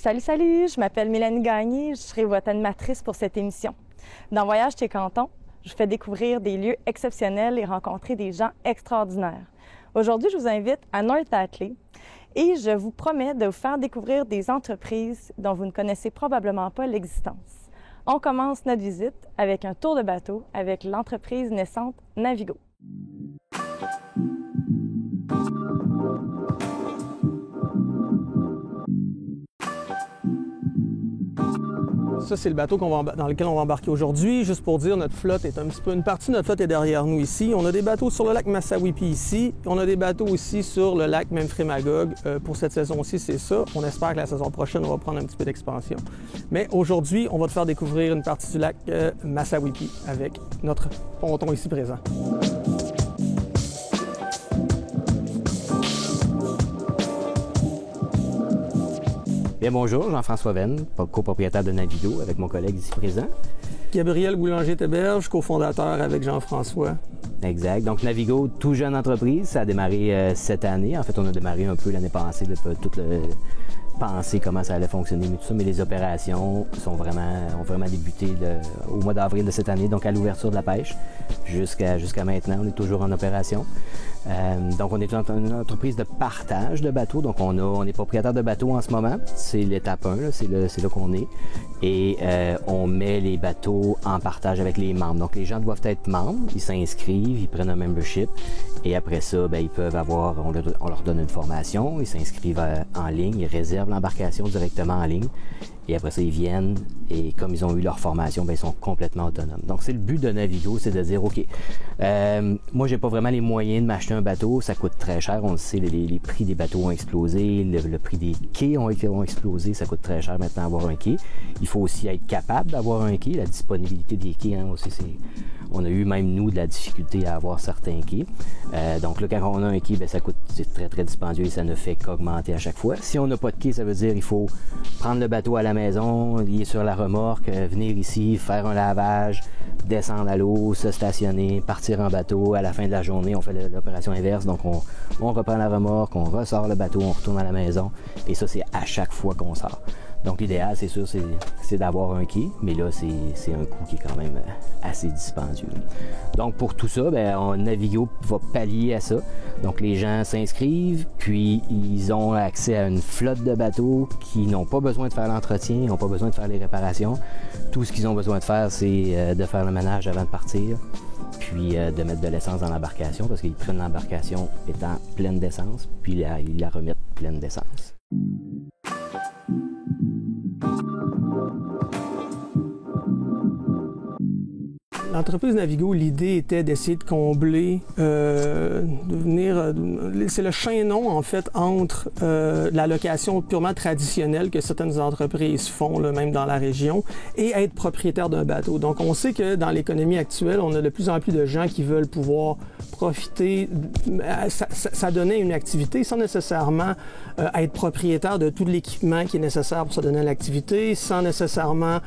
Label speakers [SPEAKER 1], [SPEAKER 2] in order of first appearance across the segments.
[SPEAKER 1] Salut, je m'appelle Mélanie Gagné, je serai votre animatrice pour cette émission. Dans Voyage chez Canton, je vous fais découvrir des lieux exceptionnels et rencontrer des gens extraordinaires. Aujourd'hui, je vous invite à North Atlee et je vous promets de vous faire découvrir des entreprises dont vous ne connaissez probablement pas l'existence. On commence notre visite avec un tour de bateau avec l'entreprise naissante Navigo.
[SPEAKER 2] Ça, c'est le bateau dans lequel on va embarquer aujourd'hui. Juste pour dire, notre flotte est un petit peu... Une partie de notre flotte est derrière nous ici. On a des bateaux sur le lac Massawippi ici. On a des bateaux aussi sur le lac Memphremagog. Pour cette saison-ci, c'est ça. On espère que la saison prochaine, on va prendre un petit peu d'expansion. Mais aujourd'hui, on va te faire découvrir une partie du lac Massawippi avec notre ponton ici présent.
[SPEAKER 3] Bien, bonjour, Jean-François Venn, copropriétaire de Navigo avec mon collègue ici présent.
[SPEAKER 2] Gabriel Boulanger-Théberge, cofondateur avec Jean-François.
[SPEAKER 3] Exact. Donc, Navigo, tout jeune entreprise, ça a démarré cette année. En fait, on a démarré un peu l'année passée, penser comment ça allait fonctionner, mais tout ça. Mais les opérations ont vraiment débuté au mois d'avril de cette année, donc à l'ouverture de la pêche. Jusqu'à maintenant, on est toujours en opération. Donc, on est une entreprise de partage de bateaux. Donc, on est propriétaire de bateaux en ce moment. C'est l'étape 1, c'est là qu'on est. Et on met les bateaux en partage avec les membres. Donc, les gens doivent être membres. Ils s'inscrivent, ils prennent un membership. Et après ça, ils peuvent on leur donne une formation. Ils s'inscrivent en ligne. Ils réservent l'embarcation directement en ligne. Et après ça, ils viennent et comme ils ont eu leur formation, ils sont complètement autonomes. Donc, c'est le but de Navigo, c'est de dire, OK, moi, j'ai pas vraiment les moyens de m'acheter un bateau. Ça coûte très cher. On le sait, les prix des bateaux ont explosé. Le prix des quais ont explosé. Ça coûte très cher maintenant d'avoir un quai. Il faut aussi être capable d'avoir un quai. La disponibilité des quais, aussi, on a eu même, nous, de la difficulté à avoir certains quais. Donc là, quand on a un quai, c'est très, très dispendieux et ça ne fait qu'augmenter à chaque fois. Si on n'a pas de quai, ça veut dire qu'il faut prendre le bateau à la maison, lier sur la remorque, venir ici, faire un lavage, descendre à l'eau, se stationner, partir en bateau. À la fin de la journée, on fait l'opération inverse. Donc, on reprend la remorque, on ressort le bateau, on retourne à la maison. Et ça, c'est à chaque fois qu'on sort. Donc, l'idéal, c'est sûr, c'est d'avoir un quai. Mais là, c'est un coût qui est quand même assez dispendieux. Donc, pour tout ça, Navigo va pallier à ça. Donc, les gens s'inscrivent, puis ils ont accès à une flotte de bateaux qui n'ont pas besoin de faire l'entretien, n'ont pas besoin de faire les réparations. Tout ce qu'ils ont besoin de faire, c'est de faire le ménage avant de partir, puis de mettre de l'essence dans l'embarcation, parce qu'ils prennent l'embarcation étant pleine d'essence, puis ils la remettent pleine d'essence.
[SPEAKER 2] L'entreprise Navigo, l'idée était d'essayer de combler, c'est le chaînon en fait entre la location purement traditionnelle que certaines entreprises font, même dans la région, et être propriétaire d'un bateau. Donc on sait que dans l'économie actuelle, on a de plus en plus de gens qui veulent pouvoir profiter, ça donnait une activité sans nécessairement être propriétaire de tout l'équipement qui est nécessaire pour se donner l'activité, sans nécessairement,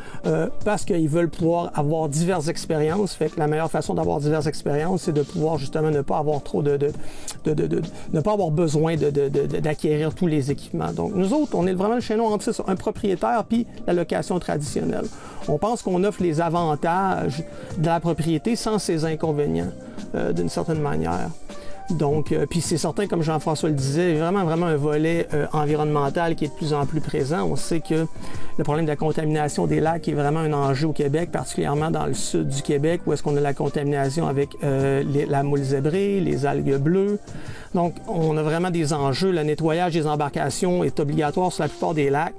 [SPEAKER 2] parce qu'ils veulent pouvoir avoir diverses expériences. Fait que la meilleure façon d'avoir diverses expériences, c'est de pouvoir justement ne pas avoir trop ne pas avoir besoin d'acquérir tous les équipements. Donc nous autres, on est vraiment le chaînon entre ça, un propriétaire puis la location traditionnelle. On pense qu'on offre les avantages de la propriété sans ses inconvénients, d'une certaine manière. Donc, puis c'est certain, comme Jean-François le disait, vraiment un volet environnemental qui est de plus en plus présent. On sait que le problème de la contamination des lacs est vraiment un enjeu au Québec, particulièrement dans le sud du Québec, où est-ce qu'on a la contamination avec la moule zébrée, les algues bleues. Donc, on a vraiment des enjeux. Le nettoyage des embarcations est obligatoire sur la plupart des lacs.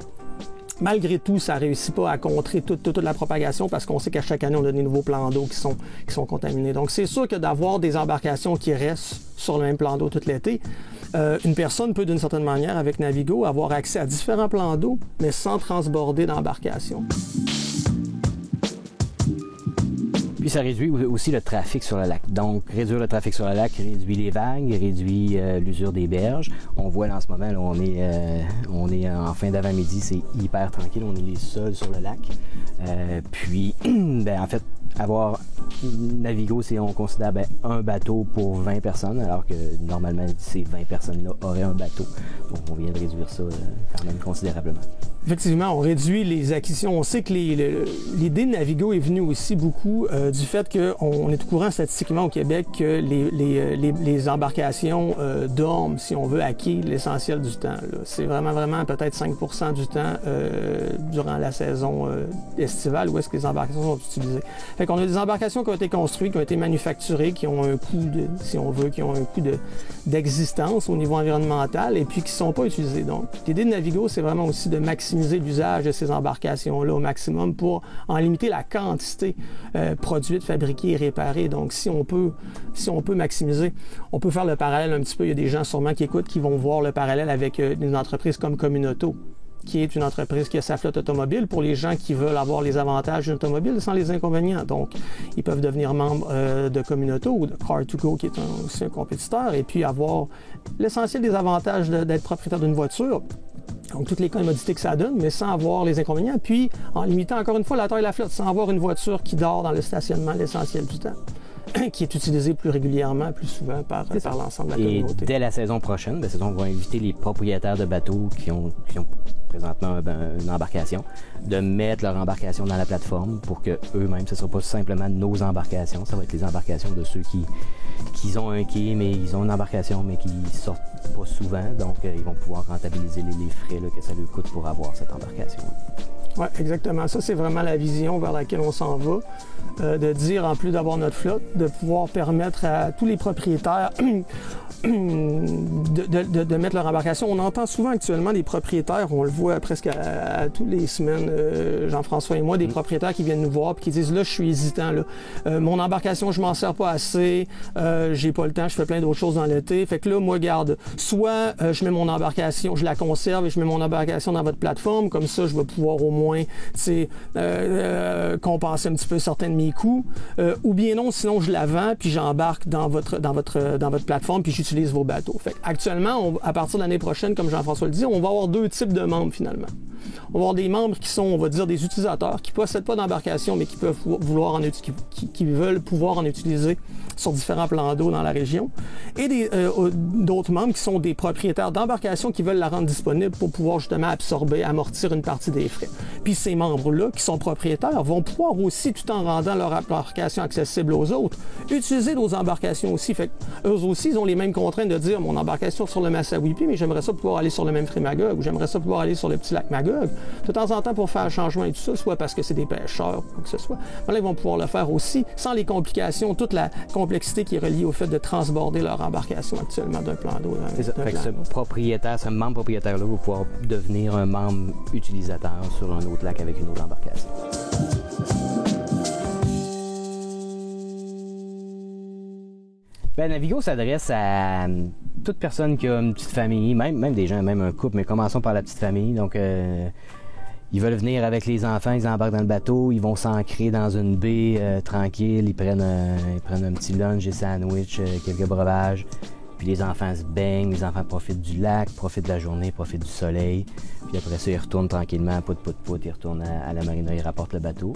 [SPEAKER 2] Malgré tout, ça ne réussit pas à contrer toute la propagation parce qu'on sait qu'à chaque année, on a des nouveaux plans d'eau qui sont contaminés. Donc, c'est sûr que d'avoir des embarcations qui restent sur le même plan d'eau tout l'été, une personne peut, d'une certaine manière, avec Navigo, avoir accès à différents plans d'eau, mais sans transborder d'embarcation.
[SPEAKER 3] Puis ça réduit aussi le trafic sur le lac. Donc, réduire le trafic sur le lac réduit les vagues, réduit l'usure des berges. On voit là, en ce moment, là, on est en fin d'avant-midi, c'est hyper tranquille, on est les seuls sur le lac. Puis, en fait, avoir Navigo, on considère un bateau pour 20 personnes, alors que normalement, ces 20 personnes-là auraient un bateau. Donc, on vient de réduire ça quand même considérablement.
[SPEAKER 2] Effectivement, on réduit les acquisitions. On sait que l'idée de Navigo est venue aussi beaucoup du fait qu'on est au courant statistiquement au Québec que les embarcations dorment, si on veut, à quai l'essentiel du temps. C'est vraiment peut-être 5% du temps durant la saison estivale où est-ce que les embarcations sont utilisées. Fait qu'on a des embarcations qui ont été construites, qui ont été manufacturées, qui ont un coût d'existence au niveau environnemental et puis qui ne sont pas utilisées. Donc, l'idée de Navigo, c'est vraiment aussi de maximiser l'usage de ces embarcations-là au maximum pour en limiter la quantité produite, fabriquée et réparée. Donc, si on peut maximiser, on peut faire le parallèle un petit peu. Il y a des gens sûrement qui écoutent qui vont voir le parallèle avec une entreprise comme Communauto, qui est une entreprise qui a sa flotte automobile pour les gens qui veulent avoir les avantages d'une automobile sans les inconvénients. Donc, ils peuvent devenir membres de Communauto ou de Car2Go, qui est aussi un compétiteur, et puis avoir l'essentiel des avantages d'être propriétaire d'une voiture. Donc, toutes les commodités que ça donne, mais sans avoir les inconvénients. Puis, en limitant encore une fois la taille de la flotte, sans avoir une voiture qui dort dans le stationnement l'essentiel du temps, qui est utilisée plus régulièrement, plus souvent par l'ensemble de la communauté.
[SPEAKER 3] Et dès la saison prochaine, on va inviter les propriétaires de bateaux qui ont présentement une embarcation, de mettre leur embarcation dans la plateforme pour que eux-mêmes, ce ne sera pas simplement nos embarcations, ça va être les embarcations de ceux qui ont un quai, mais ils ont une embarcation, mais qui sortent pas souvent, donc ils vont pouvoir rentabiliser les frais que ça leur coûte pour avoir cette embarcation.
[SPEAKER 2] Oui, exactement. Ça, c'est vraiment la vision vers laquelle on s'en va. De dire, en plus d'avoir notre flotte, de pouvoir permettre à tous les propriétaires de mettre leur embarcation. On entend souvent actuellement des propriétaires, on le voit presque à toutes les semaines, Jean-François et moi, des propriétaires qui viennent nous voir et qui disent, là, je suis hésitant, là. Mon embarcation, je m'en sers pas assez, j'ai pas le temps, je fais plein d'autres choses dans l'été. Fait que là, moi, garde, soit je mets mon embarcation, je la conserve et je mets mon embarcation dans votre plateforme, comme ça, je vais pouvoir au moins, compenser un petit peu certains de mes coûts, ou bien non, sinon je la vends puis j'embarque dans votre plateforme puis j'utilise vos bateaux. Fait actuellement, à partir de l'année prochaine, comme Jean-François le dit, on va avoir deux types de membres finalement. On va avoir des membres qui sont, on va dire, des utilisateurs qui ne possèdent pas d'embarcation mais qui veulent pouvoir en utiliser sur différents plans d'eau dans la région, et d'autres membres qui sont des propriétaires d'embarcations qui veulent la rendre disponible pour pouvoir justement amortir une partie des frais. Puis ces membres-là, qui sont propriétaires, vont pouvoir aussi, tout en rendant leur embarcation accessible aux autres, utiliser nos embarcations aussi. Fait eux aussi, ils ont les mêmes contraintes de dire, mon embarcation sur le Massawippi, mais j'aimerais ça pouvoir aller sur le Memphrey Magog, ou j'aimerais ça pouvoir aller sur le petit lac Magog, de temps en temps pour faire un changement et tout ça, soit parce que c'est des pêcheurs, ou que ce soit. Mais là, ils vont pouvoir le faire aussi, sans les complications, toute la complexité qui est reliée au fait de transborder leur embarcation actuellement d'un plan d'eau.
[SPEAKER 3] C'est ça. Fait que ce membre propriétaire-là va pouvoir devenir un membre utilisateur sur un autre lac avec une autre embarcation. Navigo s'adresse à toute personne qui a une petite famille, même des gens, même un couple, mais commençons par la petite famille. Donc, ils veulent venir avec les enfants, ils embarquent dans le bateau, ils vont s'ancrer dans une baie tranquille, ils prennent un petit lunch, des sandwichs, quelques breuvages. Puis les enfants se baignent, les enfants profitent du lac, profitent de la journée, profitent du soleil. Puis après ça, ils retournent tranquillement, pout, ils retournent à la marina, ils rapportent le bateau.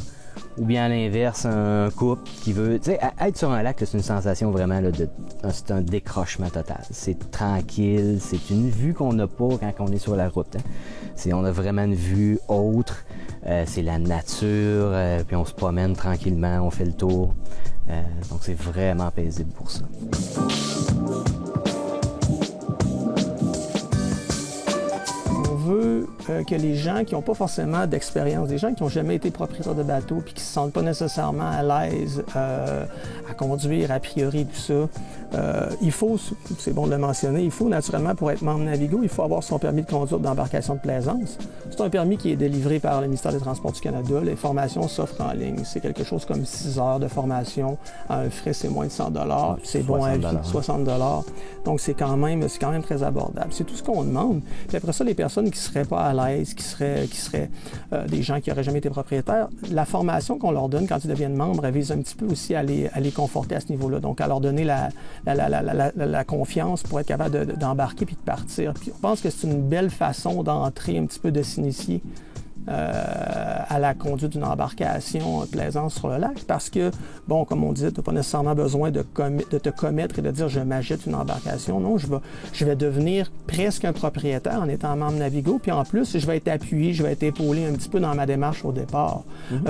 [SPEAKER 3] Ou bien à l'inverse, un couple qui veut... Tu sais, être sur un lac, là, c'est une sensation vraiment, là, c'est un décrochement total. C'est tranquille, c'est une vue qu'on n'a pas quand on est sur la route. Hein. On a vraiment une vue autre, c'est la nature, puis on se promène tranquillement, on fait le tour. Donc c'est vraiment paisible pour ça.
[SPEAKER 2] Que les gens qui n'ont pas forcément d'expérience, des gens qui n'ont jamais été propriétaires de bateau puis qui ne se sentent pas nécessairement à l'aise à conduire, a priori, tout ça, il faut, c'est bon de le mentionner, il faut naturellement, pour être membre Navigo, il faut avoir son permis de conduire d'embarcation de plaisance. C'est un permis qui est délivré par le ministère des Transports du Canada. Les formations s'offrent en ligne. C'est quelque chose comme 6 heures de formation. À un frais, c'est moins de 100 $. C'est bon à vie, 60 $. Donc, c'est quand même très abordable. C'est tout ce qu'on demande. Puis après ça, les personnes qui ne seraient pas à l'aise, qui seraient des gens qui n'auraient jamais été propriétaires, la formation qu'on leur donne quand ils deviennent membres, elle vise un petit peu aussi à les conforter à ce niveau-là. Donc, à leur donner la confiance pour être capable d'embarquer puis de partir. Puis, on pense que c'est une belle façon d'entrer un petit peu, de s'initier à la conduite d'une embarcation plaisance sur le lac parce que, bon, comme on disait, tu n'as pas nécessairement besoin de te commettre et de dire « je m'achète une embarcation ». Non, je vais devenir presque un propriétaire en étant membre Navigo, puis en plus, je vais être appuyé, je vais être épaulé un petit peu dans ma démarche au départ. Il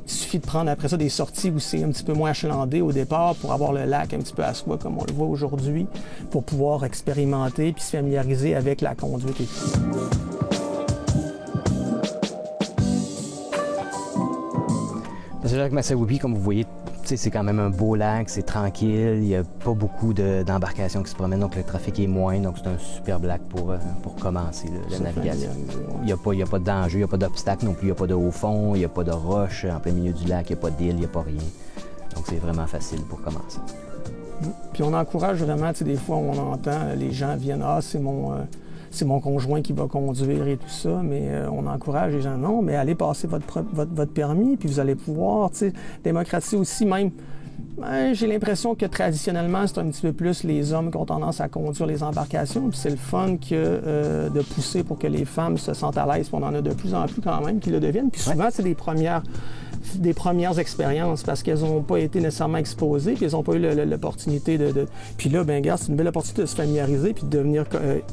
[SPEAKER 2] suffit de prendre après ça des sorties où c'est un petit peu moins achalandé au départ pour avoir le lac un petit peu à soi comme on le voit aujourd'hui, pour pouvoir expérimenter puis se familiariser avec la conduite et tout.
[SPEAKER 3] C'est vrai que Massawippi, comme vous voyez, c'est quand même un beau lac, c'est tranquille, il n'y a pas beaucoup d'embarcations qui se promènent, donc le trafic est moins, donc c'est un superbe lac pour commencer la navigation. Il n'y a pas de danger, il n'y a pas d'obstacle non plus, il n'y a pas de haut fond, il n'y a pas de roche en plein milieu du lac, il n'y a pas d'île, il n'y a pas rien. Donc c'est vraiment facile pour commencer.
[SPEAKER 2] Puis on encourage vraiment, des fois on entend les gens viennent « Ah, c'est mon conjoint qui va conduire et tout ça », mais on encourage les gens, non, mais allez passer votre permis, puis vous allez pouvoir, démocratiser aussi même. J'ai l'impression que traditionnellement, c'est un petit peu plus les hommes qui ont tendance à conduire les embarcations, puis c'est le fun que de pousser pour que les femmes se sentent à l'aise, puis on en a de plus en plus quand même qui le deviennent, puis souvent c'est des premières expériences parce qu'elles n'ont pas été nécessairement exposées, puis elles n'ont pas eu l'opportunité de... Puis là, ben regarde, c'est une belle opportunité de se familiariser, puis de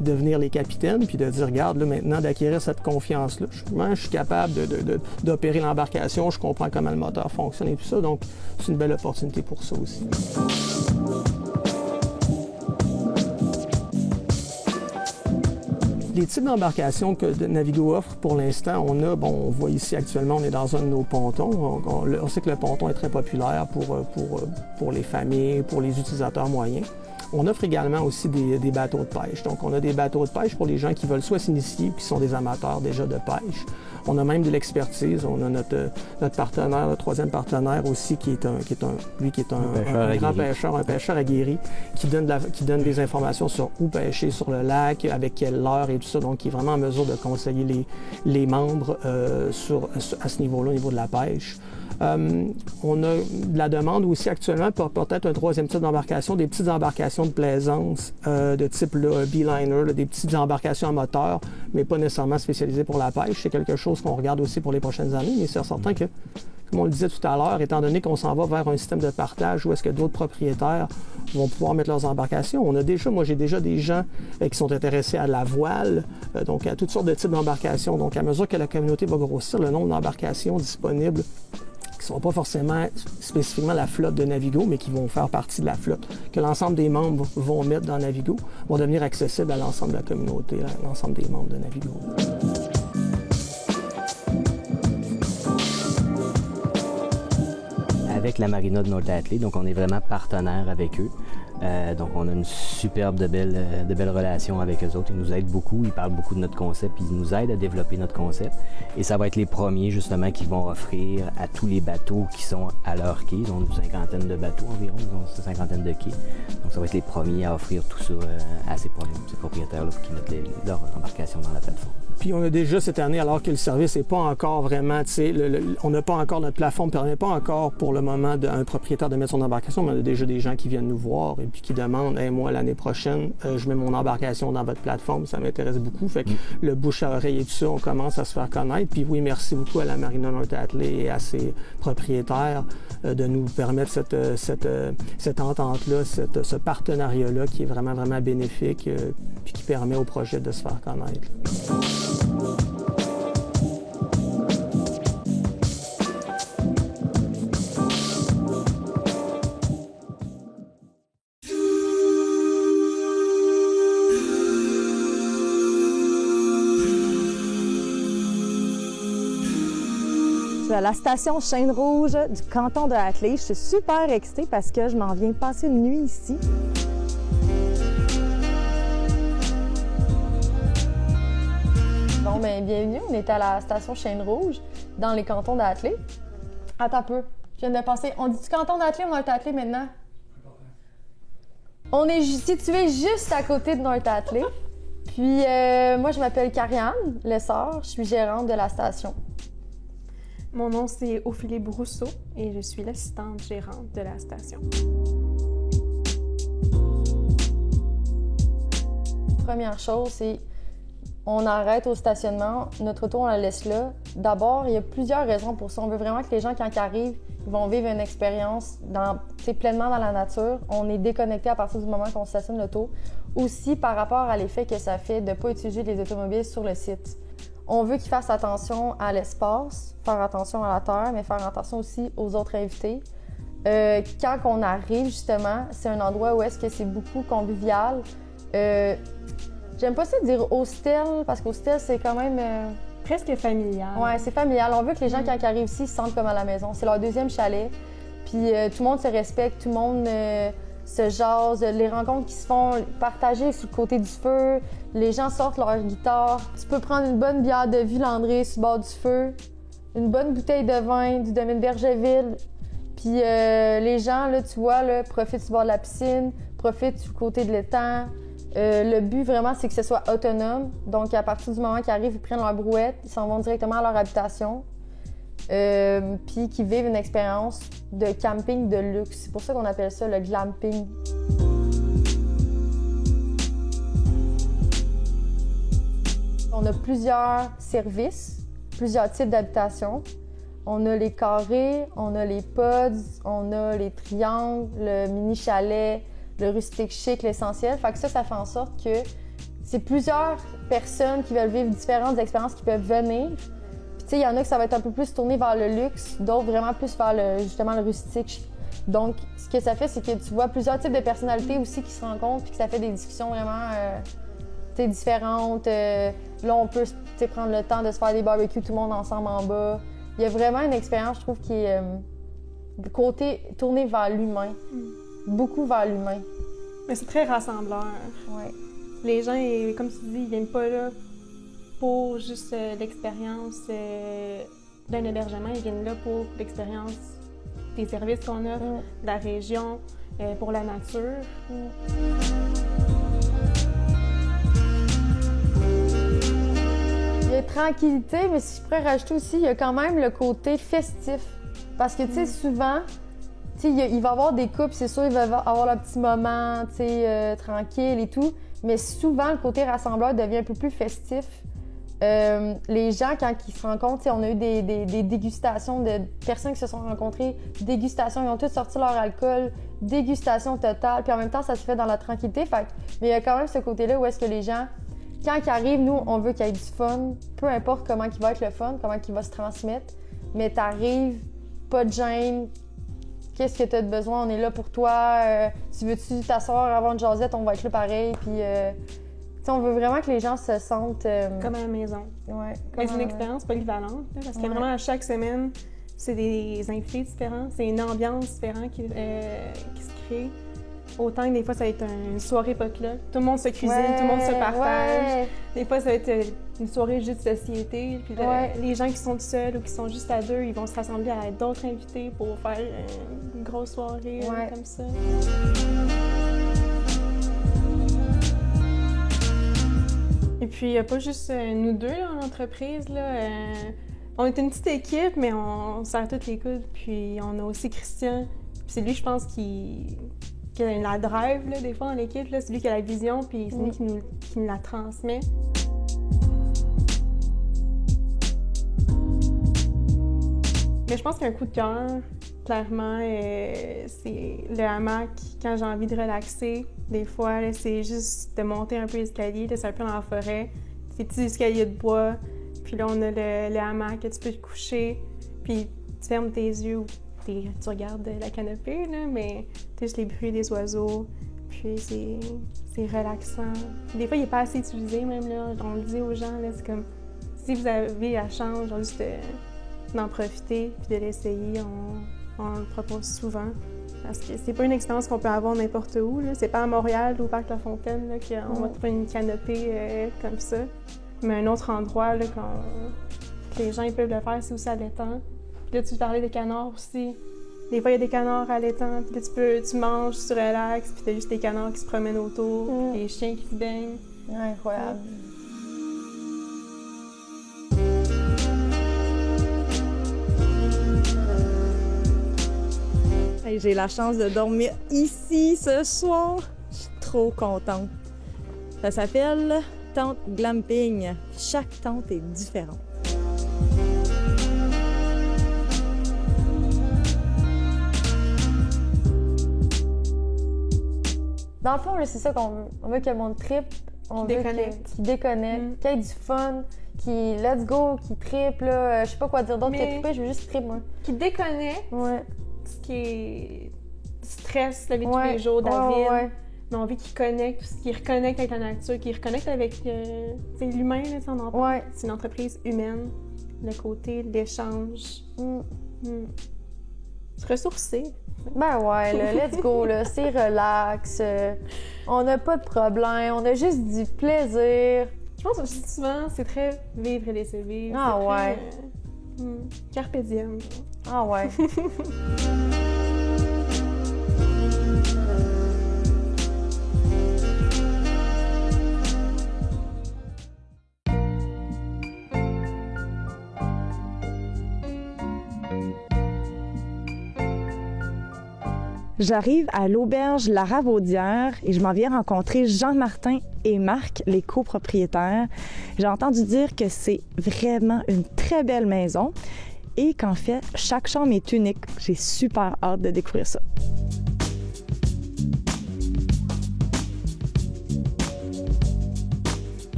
[SPEAKER 2] devenir les capitaines, puis de dire, regarde, là, maintenant, d'acquérir cette confiance-là. Je suis capable d'opérer l'embarcation, je comprends comment le moteur fonctionne et tout ça, donc c'est une belle opportunité pour ça aussi. Les types d'embarcations que Navigo offre pour l'instant, on voit ici actuellement, on est dans un de nos pontons. On sait que le ponton est très populaire pour les familles, pour les utilisateurs moyens. On offre également aussi des bateaux de pêche. Donc, on a des bateaux de pêche pour les gens qui veulent soit s'initier ou qui sont des amateurs déjà de pêche. On a même de l'expertise. On a notre partenaire, le troisième partenaire aussi, qui est un grand pêcheur, un pêcheur aguerri, qui donne des informations sur où pêcher sur le lac, avec quelle heure et tout ça. Donc, qui est vraiment en mesure de conseiller les membres à ce niveau-là, au niveau de la pêche. On a de la demande aussi actuellement pour peut-être un troisième type d'embarcation, des petites embarcations de plaisance de type beeliner, des petites embarcations à moteur, mais pas nécessairement spécialisées pour la pêche. C'est quelque chose qu'on regarde aussi pour les prochaines années, mais c'est certain que, comme on le disait tout à l'heure, étant donné qu'on s'en va vers un système de partage où est-ce que d'autres propriétaires vont pouvoir mettre leurs embarcations, j'ai déjà des gens qui sont intéressés à la voile, donc à toutes sortes de types d'embarcations. Donc à mesure que la communauté va grossir, le nombre d'embarcations disponibles qui ne sont pas forcément spécifiquement la flotte de Navigo, mais qui vont faire partie de la flotte, que l'ensemble des membres vont mettre dans Navigo, vont devenir accessibles à l'ensemble de la communauté, à l'ensemble des membres de Navigo.
[SPEAKER 3] Avec la marina de North Atlee, donc on est vraiment partenaire avec eux. Donc on a une superbe de belles relations avec eux autres. Ils nous aident beaucoup, ils parlent beaucoup de notre concept, ils nous aident à développer notre concept. Et ça va être les premiers justement qui vont offrir à tous les bateaux qui sont à leur quai. Ils ont une cinquantaine de bateaux environ, ils ont une cinquantaine de quais. Donc ça va être les premiers à offrir tout ça à ces propriétaires-là pour qu'ils mettent leur embarcation dans la plateforme.
[SPEAKER 2] Puis on a déjà cette année, alors que le service n'est pas encore vraiment, on n'a pas encore, notre plafond ne permet pas encore pour le moment à un propriétaire de mettre son embarcation, mais on a déjà des gens qui viennent nous voir et puis qui demandent, hey, moi l'année prochaine, je mets mon embarcation dans votre plateforme, ça m'intéresse beaucoup. Fait que le bouche à oreille et tout ça, on commence à se faire connaître. Puis oui, merci beaucoup à la Marina North Atlee et à ses propriétaires de nous permettre cette entente-là, ce partenariat-là qui est vraiment, vraiment bénéfique puis qui permet au projet de se faire connaître.
[SPEAKER 1] À la station Chêne-Rouge du canton de Atlee. Je suis super excitée parce que je m'en viens passer une nuit ici. Bon, bien, bienvenue. On est à la station Chêne-Rouge dans les cantons d'Atlee. Attends un peu. Je viens de passer. On dit-tu canton d'Atlee ou North Atlee maintenant? On est situé juste à côté de North Atlee. Puis, moi, je m'appelle Karianne Lessard. Je suis gérante de la station.
[SPEAKER 4] Mon nom, c'est Ophélie Brousseau et je suis l'assistante gérante de la station.
[SPEAKER 1] Première chose, c'est on arrête au stationnement, notre auto, on la laisse là. D'abord, il y a plusieurs raisons pour ça. On veut vraiment que les gens, quand ils arrivent, ils vont vivre une expérience pleinement dans la nature. On est déconnecté à partir du moment qu'on stationne l'auto. Aussi, par rapport à l'effet que ça fait de ne pas utiliser les automobiles sur le site. On veut qu'ils fassent attention à l'espace, faire attention à la terre, mais faire attention aussi aux autres invités. Quand on arrive, justement, c'est un endroit où est-ce que c'est beaucoup convivial. J'aime pas ça dire hostel, parce qu'hostel, c'est quand même...
[SPEAKER 4] Presque familial.
[SPEAKER 1] Ouais, c'est familial. On veut que les gens, quand ils arrivent ici, se sentent comme à la maison. C'est leur deuxième chalet. Puis tout le monde se respecte, tout le monde se jase. Les rencontres qui se font partagées sur le côté du feu. Les gens sortent leur guitare. Tu peux prendre une bonne bière de Villandré sur le bord du feu, une bonne bouteille de vin du domaine Bergeville. Puis les gens, là, tu vois, là, profitent sur le bord de la piscine, profitent sur le côté de l'étang. Le but, vraiment, c'est que ce soit autonome. Donc, à partir du moment qu'ils arrivent, ils prennent leur brouette, ils s'en vont directement à leur habitation. Puis qu'ils vivent une expérience de camping de luxe. C'est pour ça qu'on appelle ça le glamping. On a plusieurs services, plusieurs types d'habitations. On a les carrés, on a les pods, on a les triangles, le mini-chalet, le rustique chic, l'essentiel. Fait que ça fait en sorte que c'est plusieurs personnes qui veulent vivre différentes expériences qui peuvent venir. Puis tu sais, il y en a que ça va être un peu plus tourné vers le luxe, d'autres vraiment plus vers justement le rustique. Donc, ce que ça fait, c'est que tu vois plusieurs types de personnalités aussi qui se rencontrent puis que ça fait des discussions vraiment différentes. Là, on peut prendre le temps de se faire des barbecues tout le monde ensemble en bas. Il y a vraiment une expérience, je trouve, qui est tournée vers l'humain. Beaucoup vers l'humain.
[SPEAKER 4] Mais c'est très rassembleur.
[SPEAKER 1] Ouais.
[SPEAKER 4] Les gens, comme tu dis, ils viennent pas là pour juste l'expérience d'un hébergement. Ils viennent là pour l'expérience des services qu'on offre, de la région, pour la nature.
[SPEAKER 1] Il y a tranquillité, mais si je pourrais rajouter aussi, il y a quand même le côté festif. Parce que, tu sais, souvent, il va y avoir des couples, c'est sûr, ils vont avoir leur petit moment, tranquille et tout. Mais souvent, le côté rassembleur devient un peu plus festif. Les gens, quand ils se rencontrent, on a eu des dégustations de personnes qui se sont rencontrées, dégustation, ils ont tous sorti leur alcool, dégustation totale, puis en même temps, ça se fait dans la tranquillité. Mais il y a quand même ce côté-là où est-ce que les gens, quand ils arrivent, nous, on veut qu'il y ait du fun, peu importe comment il va être le fun, comment il va se transmettre, mais t'arrives, pas de gêne, qu'est-ce que tu as de besoin, on est là pour toi, tu veux-tu t'asseoir avant une jasette, on va être là pareil, puis on veut vraiment que les gens se sentent...
[SPEAKER 4] Comme à la maison.
[SPEAKER 1] Ouais.
[SPEAKER 4] Mais c'est une expérience polyvalente, là, parce que vraiment, à chaque semaine, c'est des invités différents, c'est une ambiance différente qui se crée. Autant que des fois, ça va être une soirée potluck. Tout le monde se cuisine, tout le monde se partage. Ouais. Des fois, ça va être une soirée juste de société. Puis les gens qui sont seuls ou qui sont juste à deux, ils vont se rassembler à d'autres invités pour faire une grosse soirée comme ça. Et puis, il n'y a pas juste nous deux là, en entreprise. Là. On est une petite équipe, mais on serre toutes les coudes. Puis, on a aussi Christian. Puis c'est lui, je pense, qui a la drive, là, des fois, dans l'équipe. C'est lui qui a la vision, puis c'est lui qui nous la transmet. Mais je pense qu'un coup de cœur, clairement, c'est le hamac. Quand j'ai envie de relaxer, des fois, là, c'est juste de monter un peu l'escalier. C'est un peu dans la forêt. Des petits escaliers de bois. Puis là, on a le hamac que tu peux te coucher. Puis tu fermes tes yeux. Tu regardes la canopée, là, mais tu juste les bruits des oiseaux, puis c'est relaxant. Puis des fois, il n'est pas assez utilisé, même, là. On le dit aux gens, là, c'est comme, si vous avez la chance, genre, juste d'en profiter, puis de l'essayer, on le propose souvent. Parce que c'est pas une expérience qu'on peut avoir n'importe où, là. C'est pas à Montréal ou au Parc La Fontaine, là, qu'on va trouver une canopée comme ça. Mais un autre endroit, là, que les gens ils peuvent le faire, c'est aussi à l'étang. Puis là, tu parlais des canards aussi. Des fois, il y a des canards à l'étang. Puis là, tu manges, tu relaxes, puis t'as juste des canards qui se promènent autour, des chiens qui se baignent.
[SPEAKER 1] Incroyable. Hey, j'ai la chance de dormir ici ce soir. Je suis trop contente. Ça s'appelle tente glamping. Chaque tente est différente.
[SPEAKER 5] Dans le fond, là, c'est ça qu'on veut. On veut que le monde trippe. On veut qu'il déconnecte, qu'il y ait du fun, qui let's go, qui trippe, là. Je sais pas quoi dire d'autre que tripper, je veux juste tripper, moi.
[SPEAKER 4] Qui déconnecte.
[SPEAKER 5] Ouais.
[SPEAKER 4] Ce qui est stress, la vie de tous les jours, David. Ouais. Mais on veut qu'il connecte, qu'il reconnecte avec la nature, qu'il reconnecte avec l'humain, là, on en parle. Ouais. C'est une entreprise humaine, le côté d'échange. Se ressourcer.
[SPEAKER 5] Ben ouais, là, let's go, là, c'est relax, on n'a pas de problème, on a juste du plaisir.
[SPEAKER 4] Je pense que souvent, c'est très vivre et laisser vivre.
[SPEAKER 5] Ah ouais.
[SPEAKER 4] Carpe diem.
[SPEAKER 5] Ah ouais.
[SPEAKER 1] J'arrive à l'auberge La Ravaudière et je m'en viens rencontrer Jean-Martin et Marc, les copropriétaires. J'ai entendu dire que c'est vraiment une très belle maison et qu'en fait, chaque chambre est unique. J'ai super hâte de découvrir ça.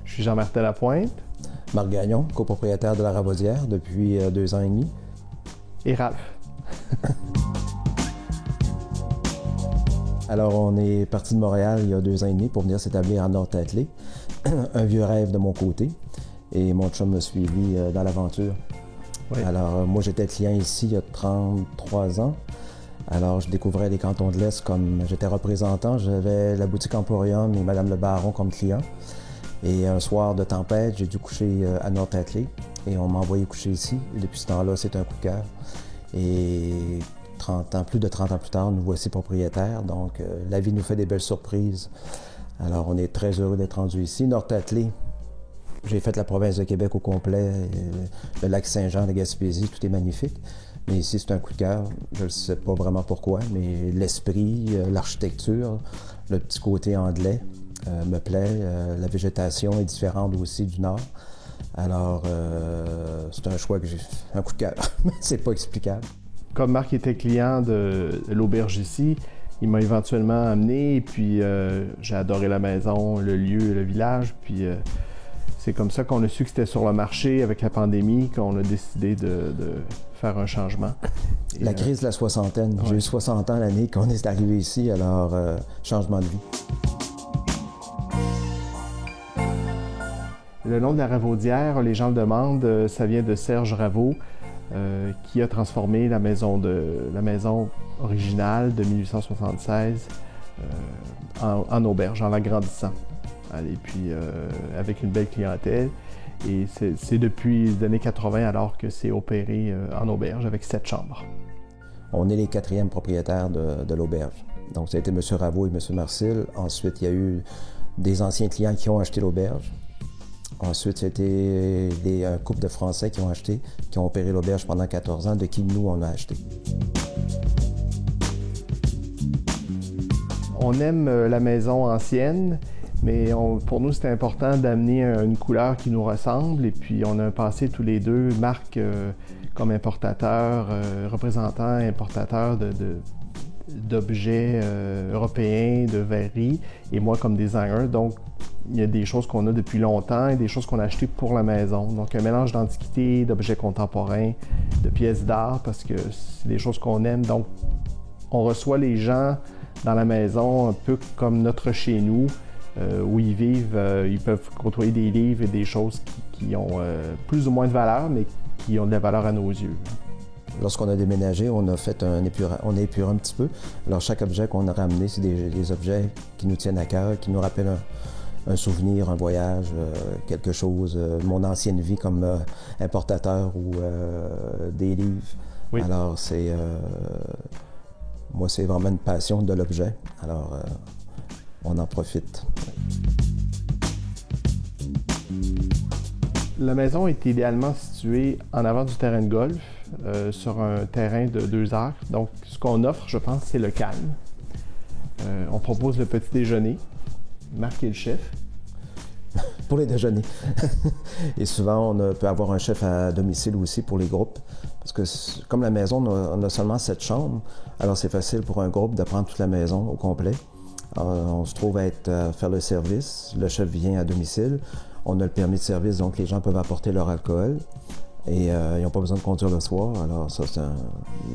[SPEAKER 6] Je suis Jean-Martin Lapointe.
[SPEAKER 7] Marc Gagnon, copropriétaire de La Ravaudière depuis 2 ans et demi.
[SPEAKER 6] Et Ralph.
[SPEAKER 7] Alors, on est parti de Montréal il y a 2 ans et demi pour venir s'établir à Nord-Tatley. Un vieux rêve de mon côté. Et mon chum m'a suivi dans l'aventure. Oui. Alors, moi, j'étais client ici il y a 33 ans. Alors, je découvrais les cantons de l'Est comme j'étais représentant. J'avais la boutique Emporium et Madame le Baron comme client. Et un soir de tempête, j'ai dû coucher à Nord-Tatley et on m'a envoyé coucher ici. Et depuis ce temps-là, c'est un coup de cœur. Et plus de 30 ans plus tard, nous voici propriétaires. Donc, la vie nous fait des belles surprises. Alors, on est très heureux d'être rendu ici. Nord-Tatley, j'ai fait la province de Québec au complet. Le lac Saint-Jean, la Gaspésie, tout est magnifique. Mais ici, c'est un coup de cœur. Je ne sais pas vraiment pourquoi, mais l'esprit, l'architecture, le petit côté anglais. Me plaît. La végétation est différente aussi du Nord. Alors, c'est un choix que j'ai... un coup de cœur. C'est pas explicable.
[SPEAKER 6] Comme Marc était client de l'auberge ici, il m'a éventuellement amené et puis j'ai adoré la maison, le lieu, le village. Puis c'est comme ça qu'on a su que c'était sur le marché avec la pandémie qu'on a décidé de faire un changement. Et,
[SPEAKER 7] la crise de la soixantaine. Ouais. J'ai eu 60 ans l'année qu'on est arrivé ici, alors changement de vie.
[SPEAKER 6] Le nom de la Ravaudière, les gens le demandent, ça vient de Serge Ravaud, qui a transformé la maison originale de 1876 en auberge, en l'agrandissant. Et puis avec une belle clientèle. Et c'est depuis les années 80 alors que c'est opéré en auberge avec 7 chambres.
[SPEAKER 7] On est les 4e propriétaires de l'auberge. Donc ça a été M. Ravaud et M. Marcil. Ensuite, il y a eu des anciens clients qui ont acheté l'auberge. Ensuite, c'était un couple de Français qui ont acheté, qui ont opéré l'auberge pendant 14 ans, de qui nous, on a acheté.
[SPEAKER 6] On aime la maison ancienne, mais pour nous, c'était important d'amener une couleur qui nous ressemble. Et puis, on a un passé tous les deux, Marc comme importateur, représentant importateur d'objets européens, de verreries, et moi comme designer. Donc, il y a des choses qu'on a depuis longtemps et des choses qu'on a achetées pour la maison. Donc, un mélange d'antiquités, d'objets contemporains, de pièces d'art, parce que c'est des choses qu'on aime. Donc, on reçoit les gens dans la maison un peu comme notre chez nous, où ils vivent. Ils peuvent côtoyer des livres et des choses qui ont plus ou moins de valeur, mais qui ont de la valeur à nos yeux.
[SPEAKER 7] Lorsqu'on a déménagé, on a épuré un petit peu. Alors, chaque objet qu'on a ramené, c'est des objets qui nous tiennent à cœur, qui nous rappellent un souvenir, un voyage, quelque chose, mon ancienne vie comme importateur ou des livres. Oui. Alors, moi, c'est vraiment une passion de l'objet. Alors, on en profite.
[SPEAKER 6] La maison est idéalement située en avant du terrain de golf, sur un terrain de 2 acres. Donc, ce qu'on offre, je pense, c'est le calme. On propose le petit déjeuner. Marc est le chef.
[SPEAKER 7] Pour les déjeuners. Et souvent, on peut avoir un chef à domicile aussi pour les groupes. Parce que comme la maison, on a seulement 7 chambres, alors c'est facile pour un groupe de prendre toute la maison au complet. On se trouve à faire le service. Le chef vient à domicile. On a le permis de service, donc les gens peuvent apporter leur alcool. Et ils n'ont pas besoin de conduire le soir, alors ça,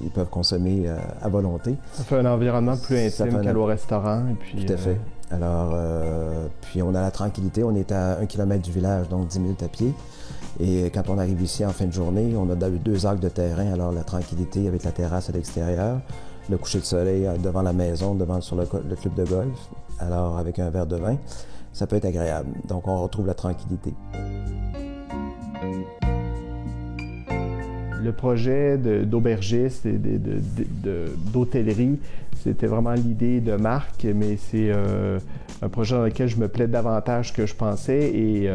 [SPEAKER 7] ils peuvent consommer à volonté.
[SPEAKER 6] Ça fait un environnement plus intime qu'à au restaurant. Et puis,
[SPEAKER 7] tout à fait. Alors, puis on a la tranquillité, on est à 1 km du village, donc 10 minutes à pied. Et quand on arrive ici en fin de journée, on a 2 arcs de terrain, alors la tranquillité avec la terrasse à l'extérieur, le coucher de soleil devant la maison, sur le club de golf, alors avec un verre de vin, ça peut être agréable. Donc on retrouve la tranquillité.
[SPEAKER 6] Le projet d'aubergiste et d'hôtellerie, c'était vraiment l'idée de Marc, mais c'est un projet dans lequel je me plais davantage que je pensais. Et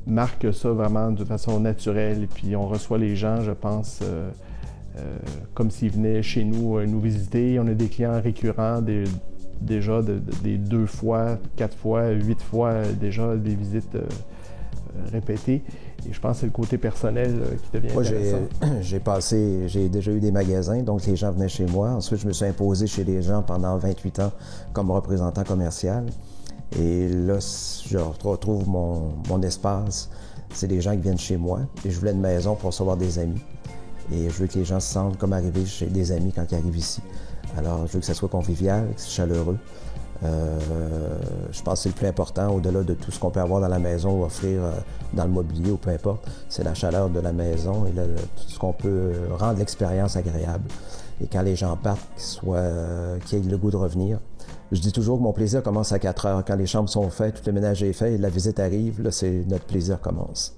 [SPEAKER 6] Marc a ça vraiment de façon naturelle. Et puis on reçoit les gens, je pense, comme s'ils venaient chez nous nous visiter. On a des clients récurrents, déjà des 2 fois, 4 fois, 8 fois, déjà des visites répétées. Et je pense que c'est le côté personnel qui devient intéressant.
[SPEAKER 7] Moi, j'ai déjà eu des magasins, donc les gens venaient chez moi. Ensuite, je me suis imposé chez les gens pendant 28 ans comme représentant commercial. Et là, je retrouve mon espace. C'est les gens qui viennent chez moi. Et je voulais une maison pour recevoir des amis. Et je veux que les gens se sentent comme arriver chez des amis quand ils arrivent ici. Alors, je veux que ça soit convivial, que ce soit chaleureux. Je pense que c'est le plus important, au-delà de tout ce qu'on peut avoir dans la maison ou offrir dans le mobilier ou peu importe, c'est la chaleur de la maison et tout ce qu'on peut rendre l'expérience agréable. Et quand les gens partent, qu'ils aient le goût de revenir. Je dis toujours que mon plaisir commence à 4 heures. Quand les chambres sont faites, tout le ménage est fait et la visite arrive, là, notre plaisir commence.